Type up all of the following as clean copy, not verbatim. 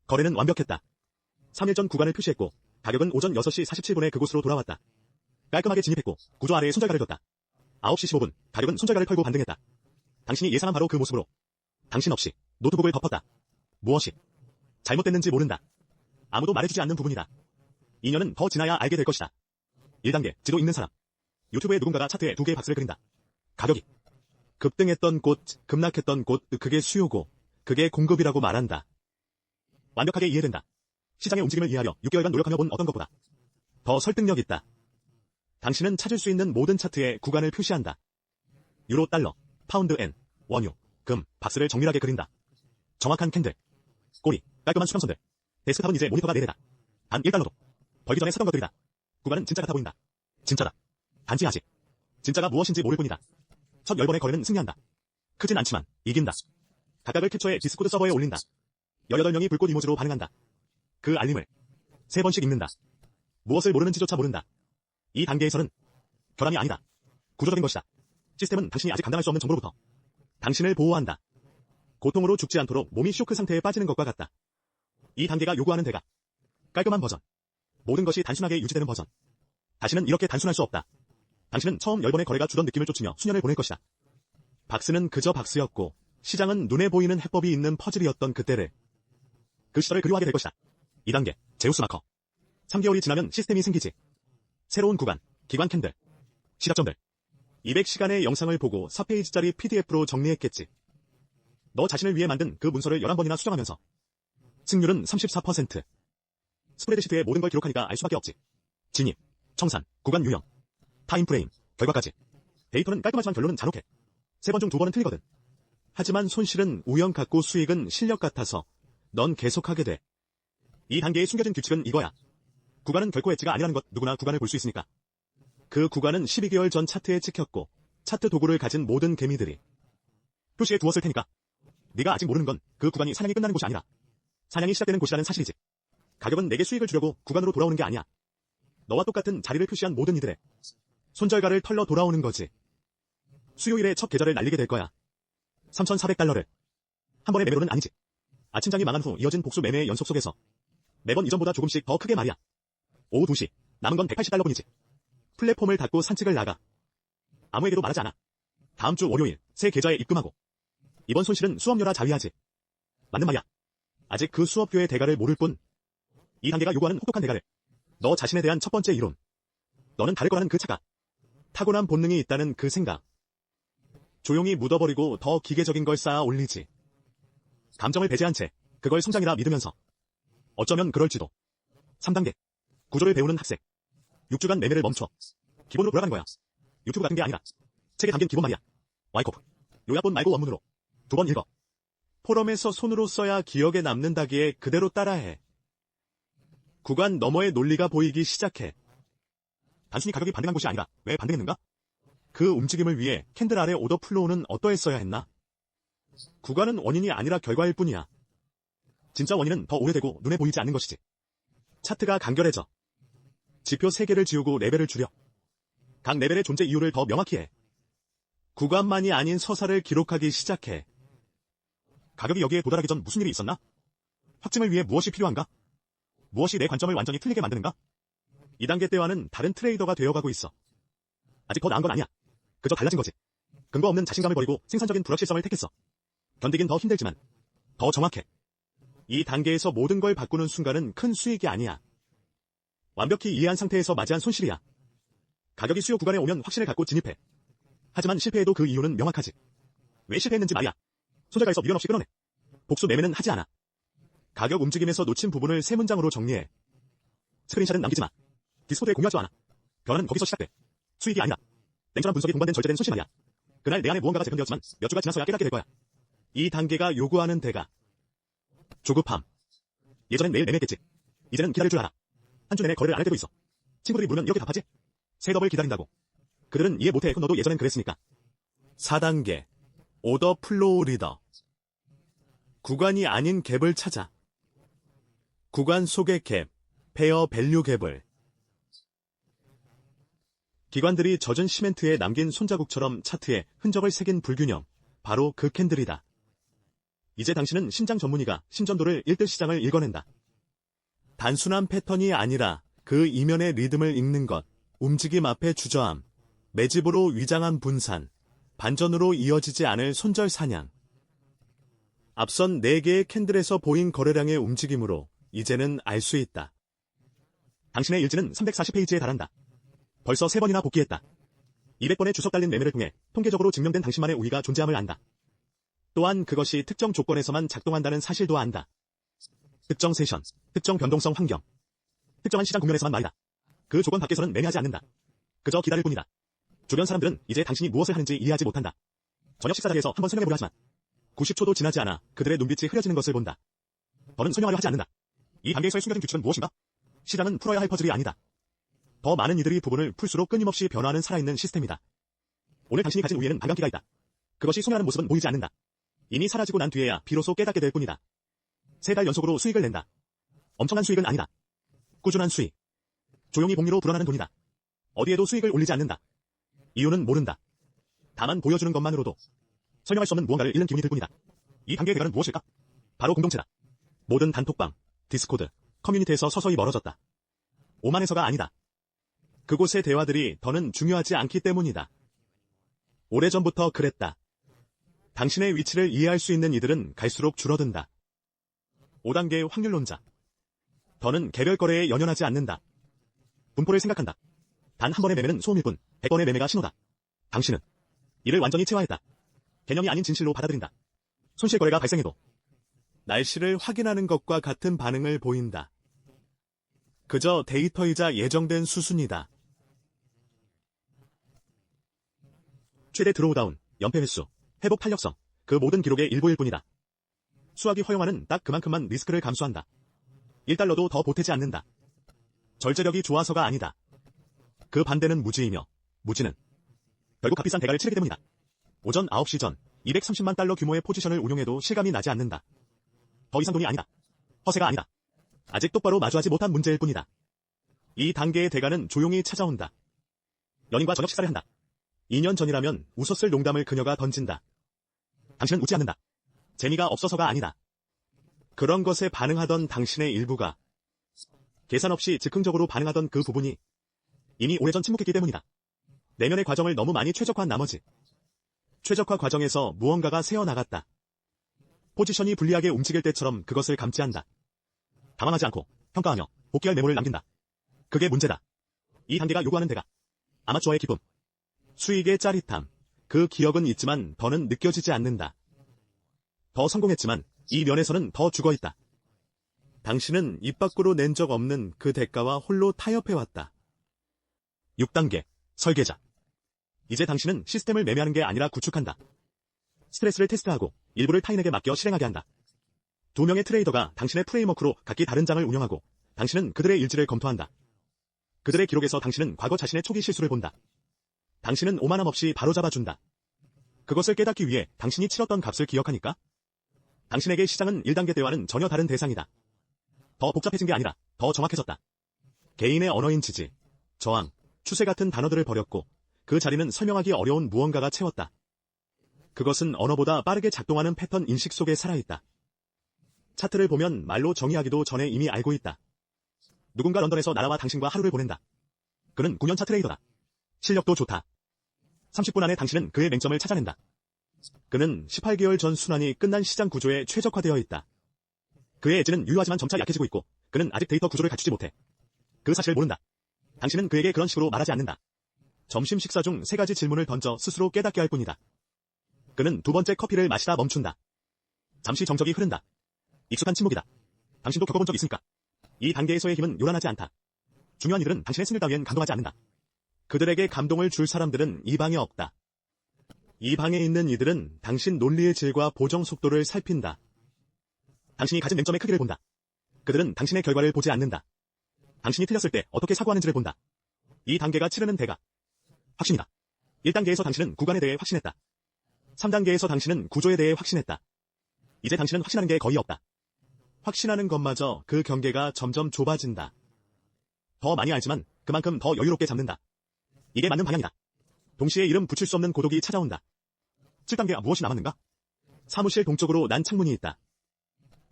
거래는 완벽했다. 3일 전 구간을 표시했고 가격은 오전 6시 47분에 그곳으로 돌아왔다. 깔끔하게 진입했고 구조 아래에 손절가를 뒀다. 9시 15분 가격은 손절가를 털고 반등했다. 당신이 예상한 바로 그 모습으로 당신 없이 노트북을 덮었다. 무엇이 잘못됐는지 모른다. 아무도 말해주지 않는 부분이다. 2년은 더 지나야 알게 될 것이다. 1단계 지도 읽는 사람. 유튜브에 누군가가 차트에 2개의 박스를 그린다. 가격이 급등했던 곳, 급락했던 곳, 그게 수요고 그게 공급이라고 말한다. 완벽하게 이해된다. 시장의 움직임을 이해하려 6개월간 노력하며 본 어떤 것보다 더 설득력 있다. 당신은 찾을 수 있는 모든 차트에 구간을 표시한다. 유로, 달러, 파운드, 엔, 원유, 금, 박스를 정밀하게 그린다. 정확한 캔들, 꼬리, 깔끔한 수평선들. 데스크탑은 이제 모니터가 4대다. 단 1달러도 벌기 전에 사던 것들이다. 구간은 진짜 같아 보인다. 진짜다. 단지 아직 진짜가 무엇인지 모를 뿐이다. 첫 10번의 거래는 승리한다. 크진 않지만 이긴다. 각각을 캡처해 디스코드 서버에 올린다. 18명이 불꽃 이모지로 반응한다. 그 알림을 3번씩 읽는다. 무엇을 모르는지조차 모른다. 이 단계에서는 결함이 아니다. 구조적인 것이다. 시스템은 당신이 아직 감당할 수 없는 정보로부터 당신을 보호한다. 고통으로 죽지 않도록 몸이 쇼크 상태에 빠지는 것과 같다. 이 단계가 요구하는 대가 깔끔한 버전. 모든 것이 단순하게 유지되는 버전. 다시는 이렇게 단순할 수 없다. 당신은 처음 10번의 거래가 주던 느낌을 쫓으며 수년을 보낼 것이다. 박스는 그저 박스였고 시장은 눈에 보이는 해법이 있는 퍼즐이었던 그때를 그 시절을 그리워하게 될 것이다. 2단계 제우스 마커. 3개월이 지나면 시스템이 생기지. 새로운 구간, 기관 캔들, 시작점들. 200시간의 영상을 보고 4페이지짜리 PDF로 정리했겠지. 너 자신을 위해 만든 그 문서를 11번이나 수정하면서 승률은 34%. 스프레드시트에 모든 걸 기록하니까 알 수밖에 없지. 진입, 청산, 구간 유형, 타임프레임, 결과까지. 데이터는 깔끔하지만 결론은 잔혹해. 3번 중 2번은 틀리거든. 하지만 손실은 우연 같고 수익은 실력 같아서 넌 계속하게 돼. 이 단계의 숨겨진 규칙은 이거야. 구간은 결코 엣지가 아니라는 것. 누구나 구간을 볼 수 있으니까. 그 구간은 12개월 전 차트에 찍혔고 차트 도구를 가진 모든 개미들이 표시해 두었을 테니까. 네가 아직 모르는 건 그 구간이 사냥이 끝나는 곳이 아니라 사냥이 시작되는 곳이라는 사실이지. 가격은 내게 수익을 주려고 구간으로 돌아오는 게 아니야. 너와 똑같은 자리를 표시한 모든 이들의 손절가를 털러 돌아오는 거지. 수요일에 첫 계좌를 날리게 될 거야. 3,400달러를. 한 번의 매매로는 아니지. 아침장이 망한 후 이어진 복수 매매의 연속 속에서 매번 이전보다 조금씩 더 크게 말이야. 오후 2시, 남은 건 180달러뿐이지. 플랫폼을 닫고 산책을 나가. 아무에게도 말하지 않아. 다음 주 월요일, 새 계좌에 입금하고. 이번 손실은 수업료라 자위하지. 맞는 말이야. 아직 그 수업료의 대가를 모를 뿐. 이 단계가 요구하는 혹독한 대가를. 너 자신에 대한 첫 번째 이론. 너는 다를 거라는 그 착각. 타고난 본능이 있다는 그 생각. 조용히 묻어버리고 더 기계적인 걸 쌓아 올리지. 감정을 배제한 채 그걸 성장이라 믿으면서. 어쩌면 그럴지도. 3단계. 구조를 배우는 학생. 6주간 매매를 멈춰. 기본으로 돌아가는 거야. 유튜브 같은 게 아니라 책에 담긴 기본 말이야. 와이코프. 요약본 말고 원문으로. 2번 읽어. 포럼에서 손으로 써야 기억에 남는다기에 그대로 따라해. 구간 너머의 논리가 보이기 시작해. 단순히 가격이 반등한 것이 아니라 왜 반등했는가? 그 움직임을 위해 캔들 아래 오더 플로우는 어떠했어야 했나? 구간은 원인이 아니라 결과일 뿐이야. 진짜 원인은 더 오래되고 눈에 보이지 않는 것이지. 차트가 간결해져. 지표 3개를 지우고 레벨을 줄여. 각 레벨의 존재 이유를 더 명확히 해. 구간만이 아닌 서사를 기록하기 시작해. 가격이 여기에 도달하기 전 무슨 일이 있었나? 확증을 위해 무엇이 필요한가? 무엇이 내 관점을 완전히 틀리게 만드는가? 2단계 때와는 다른 트레이더가 되어가고 있어. 아직 더 나은 건 아니야. 그저 달라진 거지. 근거 없는 자신감을 버리고 생산적인 불확실성을 택했어. 견디긴 더 힘들지만 더 정확해. 이 단계에서 모든 걸 바꾸는 순간은 큰 수익이 아니야. 완벽히 이해한 상태에서 맞이한 손실이야. 가격이 수요 구간에 오면 확신을 갖고 진입해. 하지만 실패해도 그 이유는 명확하지. 왜 실패했는지 말이야. 손절가에서 미련 없이 끌어내. 복수 매매는 하지 않아. 가격 움직임에서 놓친 부분을 3문장으로 정리해. 스크린샷은 남기지 마. 디스코드에 공유하지 않아. 변화는 거기서 시작돼. 수익이 아니라 냉철한 분석이 동반된 절제된 손실 말이야. 그날 내 안에 무언가가 재편되었지만 몇 주가 지나서야 깨닫게 될 거야. 이 단계가 요구하는 대가. 조급함. 예전엔 매일 매매했겠지. 이제는 기다릴 줄 알아. 한 주 내내 거래를 안 할 때도 있어. 친구들이 물으면 이렇게 답하지? 셋업을 기다린다고. 그들은 이해 못해. 너도 예전엔 그랬으니까. 4단계. 오더 플로우 리더. 구간이 아닌 갭을 찾아. 구간 속의 갭. 페어 밸류 갭을. 기관들이 젖은 시멘트에 남긴 손자국처럼 차트에 흔적을 새긴 불균형. 바로 그 캔들이다. 이제 당신은 심장 전문의가 심전도를 1대 시장을 읽어낸다. 단순한 패턴이 아니라 그 이면의 리듬을 읽는 것, 움직임 앞에 주저함, 매집으로 위장한 분산, 반전으로 이어지지 않을 손절 사냥. 앞선 4개의 캔들에서 보인 거래량의 움직임으로 이제는 알 수 있다. 당신의 일지는 340페이지에 달한다. 벌써 3번이나 복귀했다. 200번의 주석 달린 매매를 통해 통계적으로 증명된 당신만의 우위가 존재함을 안다. 또한 그것이 특정 조건에서만 작동한다는 사실도 안다. 특정 세션, 특정 변동성 환경, 특정한 시장 국면에서만 말이다. 그 조건 밖에서는 매매하지 않는다. 그저 기다릴 뿐이다. 주변 사람들은 이제 당신이 무엇을 하는지 이해하지 못한다. 저녁 식사 자리에서 한번 설명해보려 하지만 90초도 지나지 않아 그들의 눈빛이 흐려지는 것을 본다. 더는 설명하려 하지 않는다. 이 단계에서의 숨겨진 규칙은 무엇인가? 시장은 풀어야 할 퍼즐이 아니다. 더 많은 이들이 부분을 풀수록 끊임없이 변화하는 살아있는 시스템이다. 오늘 당신이 가진 우위에는 반감기가 있다. 그것이 소멸하는 모습은 보이지 않는다. 이미 사라지고 난 뒤에야 비로소 깨닫게 될 뿐이다. 3달 연속으로 수익을 낸다. 엄청난 수익은 아니다. 꾸준한 수익. 조용히 복리로 불어나는 돈이다. 어디에도 수익을 올리지 않는다. 이유는 모른다. 다만 보여주는 것만으로도 설명할 수 없는 무언가를 잃는 기분이 들 뿐이다. 이 단계의 대가는 무엇일까? 바로 공동체다. 모든 단톡방, 디스코드, 커뮤니티에서 서서히 멀어졌다. 오만해서가 아니다. 그곳의 대화들이 더는 중요하지 않기 때문이다. 오래전부터 그랬다. 당신의 위치를 이해할 수 있는 이들은 갈수록 줄어든다. 5단계의 확률론자. 더는 개별 거래에 연연하지 않는다. 분포를 생각한다. 단 한 번의 매매는 소음일 뿐, 100번의 매매가 신호다. 당신은 이를 완전히 체화했다. 개념이 아닌 진실로 받아들인다. 손실 거래가 발생해도 날씨를 확인하는 것과 같은 반응을 보인다. 그저 데이터이자 예정된 수순이다. 최대 드로우다운, 연패 횟수, 회복 탄력성, 그 모든 기록의 일부일 뿐이다. 수학이 허용하는 딱 그만큼만 리스크를 감수한다. 1달러도 더 보태지 않는다. 절제력이 좋아서가 아니다. 그 반대는 무지이며, 무지는 결국 값비싼 대가를 치르기 때문이다. 오전 9시 전 230만 달러 규모의 포지션을 운용해도 실감이 나지 않는다. 더 이상 돈이 아니다. 허세가 아니다. 아직 똑바로 마주하지 못한 문제일 뿐이다. 이 단계의 대가는 조용히 찾아온다. 연인과 저녁 식사를 한다. 2년 전이라면 웃었을 농담을 그녀가 던진다. 당신은 웃지 않는다. 재미가 없어서가 아니다. 그런 것에 반응하던 당신의 일부가 계산 없이 즉흥적으로 반응하던 그 부분이 이미 오래전 침묵했기 때문이다. 내면의 과정을 너무 많이 최적화한 나머지 최적화 과정에서 무언가가 새어나갔다. 포지션이 불리하게 움직일 때처럼 그것을 감지한다. 당황하지 않고 평가하며 복귀할 메모를 남긴다. 그게 문제다. 이 단계가 요구하는 대가 아마추어의 기쁨, 수익의 짜릿함, 그 기억은 있지만 더는 느껴지지 않는다. 더 성공했지만 이 면에서는 더 죽어있다. 당신은 입 밖으로 낸 적 없는 그 대가와 홀로 타협해왔다. 6단계, 설계자. 이제 당신은 시스템을 매매하는 게 아니라 구축한다. 스트레스를 테스트하고 일부를 타인에게 맡겨 실행하게 한다. 2명의 트레이더가 당신의 프레임워크로 각기 다른 장을 운영하고 당신은 그들의 일지를 검토한다. 그들의 기록에서 당신은 과거 자신의 초기 실수를 본다. 당신은 오만함 없이 바로잡아준다. 그것을 깨닫기 위해 당신이 치렀던 값을 기억하니까? 당신에게 시장은 1단계 때와는 전혀 다른 대상이다. 더 복잡해진 게 아니라 더 정확해졌다. 개인의 언어인 지지, 저항, 추세 같은 단어들을 버렸고 그 자리는 설명하기 어려운 무언가가 채웠다. 그것은 언어보다 빠르게 작동하는 패턴 인식 속에 살아있다. 차트를 보면 말로 정의하기도 전에 이미 알고 있다. 누군가 런던에서 나라와 당신과 하루를 보낸다. 그는 9년차 트레이더다. 실력도 좋다. 30분 안에 당신은 그의 맹점을 찾아낸다. 그는 18개월 전 순환이 끝난 시장 구조에 최적화되어 있다. 그의 엣지는 유효하지만 점차 약해지고 있고 그는 아직 데이터 구조를 갖추지 못해. 그 사실을 모른다. 당신은 그에게 그런 식으로 말하지 않는다. 점심 식사 중 3가지 질문을 던져 스스로 깨닫게 할 뿐이다. 그는 2번째 커피를 마시다 멈춘다. 잠시 정적이 흐른다. 익숙한 침묵이다. 당신도 겪어본 적 있습니까? 이 단계에서의 힘은 요란하지 않다. 중요한 이들은 당신의 승리 따위엔 감동하지 않는다. 그들에게 감동을 줄 사람들은 이 방에 없다. 이 방에 있는 이들은 당신 논리의 질과 보정 속도를 살핀다. 당신이 가진 맹점의 크기를 본다. 그들은 당신의 결과를 보지 않는다. 당신이 틀렸을 때 어떻게 사고하는지를 본다. 이 단계가 치르는 대가 확신이다. 1단계에서 당신은 구간에 대해 확신했다. 3단계에서 당신은 구조에 대해 확신했다. 이제 당신은 확신하는 게 거의 없다. 확신하는 것마저 그 경계가 점점 좁아진다. 더 많이 알지만 그만큼 더 여유롭게 잡는다. 이게 맞는 방향이다. 동시에 이름 붙일 수 없는 고독이 찾아온다. 7단계가 무엇이 남았는가? 사무실 동쪽으로 난 창문이 있다.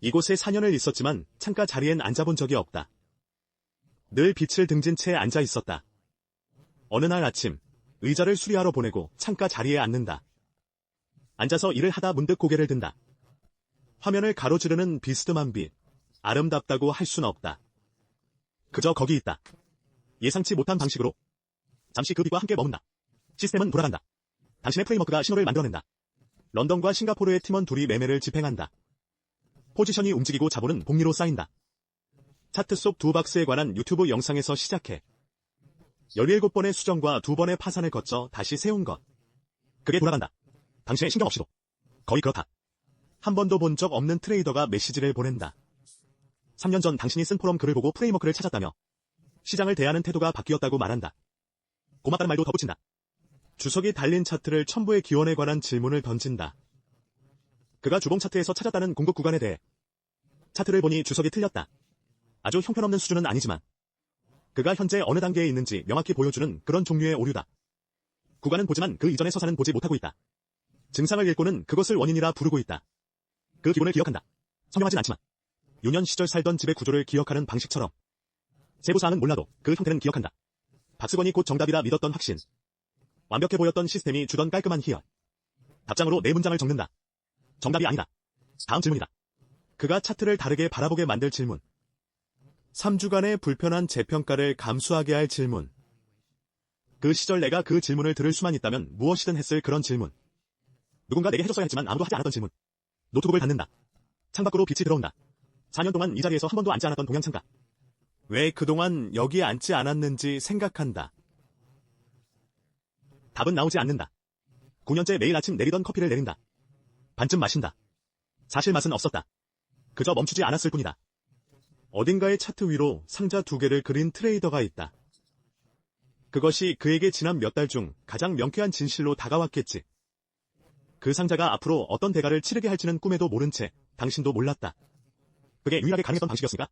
이곳에 4년을 있었지만 창가 자리엔 앉아본 적이 없다. 늘 빛을 등진 채 앉아 있었다. 어느 날 아침, 의자를 수리하러 보내고 창가 자리에 앉는다. 앉아서 일을 하다 문득 고개를 든다. 화면을 가로지르는 비스듬한 빛, 아름답다고 할 수는 없다. 그저 거기 있다. 예상치 못한 방식으로. 잠시 그 빛과 함께 머문다. 시스템은 돌아간다. 당신의 프레임워크가 신호를 만들어낸다. 런던과 싱가포르의 팀원 둘이 매매를 집행한다. 포지션이 움직이고 자본은 복리로 쌓인다. 차트 속 두 박스에 관한 유튜브 영상에서 시작해 17번의 수정과 2번의 파산을 거쳐 다시 세운 것. 그게 돌아간다. 당신의 신경 없이도. 거의 그렇다. 한 번도 본 적 없는 트레이더가 메시지를 보낸다. 3년 전 당신이 쓴 포럼 글을 보고 프레임워크를 찾았다며 시장을 대하는 태도가 바뀌었다고 말한다. 고맙다는 말도 덧붙인다. 주석이 달린 차트를 첨부의 기원에 관한 질문을 던진다. 그가 주봉 차트에서 찾았다는 공급 구간에 대해 차트를 보니 주석이 틀렸다. 아주 형편없는 수준은 아니지만 그가 현재 어느 단계에 있는지 명확히 보여주는 그런 종류의 오류다. 구간은 보지만 그 이전의 서사는 보지 못하고 있다. 증상을 읽고는 그것을 원인이라 부르고 있다. 그 기본을 기억한다. 성명하진 않지만 유년 시절 살던 집의 구조를 기억하는 방식처럼 세부사항은 몰라도 그 형태는 기억한다. 박스건이 곧 정답이라 믿었던 확신. 완벽해 보였던 시스템이 주던 깔끔한 희열. 답장으로 네 문장을 적는다. 정답이 아니다. 다음 질문이다. 그가 차트를 다르게 바라보게 만들 질문. 3주간의 불편한 재평가를 감수하게 할 질문. 그 시절 내가 그 질문을 들을 수만 있다면 무엇이든 했을 그런 질문. 누군가 내게 해줬어야 했지만 아무도 하지 않았던 질문. 노트북을 닫는다. 창밖으로 빛이 들어온다. 4년 동안 이 자리에서 한 번도 앉지 않았던 동양 창가. 왜 그동안 여기 앉지 않았는지 생각한다. 답은 나오지 않는다. 9년째 매일 아침 내리던 커피를 내린다. 반쯤 마신다. 사실 맛은 없었다. 그저 멈추지 않았을 뿐이다. 어딘가의 차트 위로 상자 2개를 그린 트레이더가 있다. 그것이 그에게 지난 몇 달 중 가장 명쾌한 진실로 다가왔겠지. 그 상자가 앞으로 어떤 대가를 치르게 할지는 꿈에도 모른 채 당신도 몰랐다. 그게 유일하게 가능했던 방식이었으니까.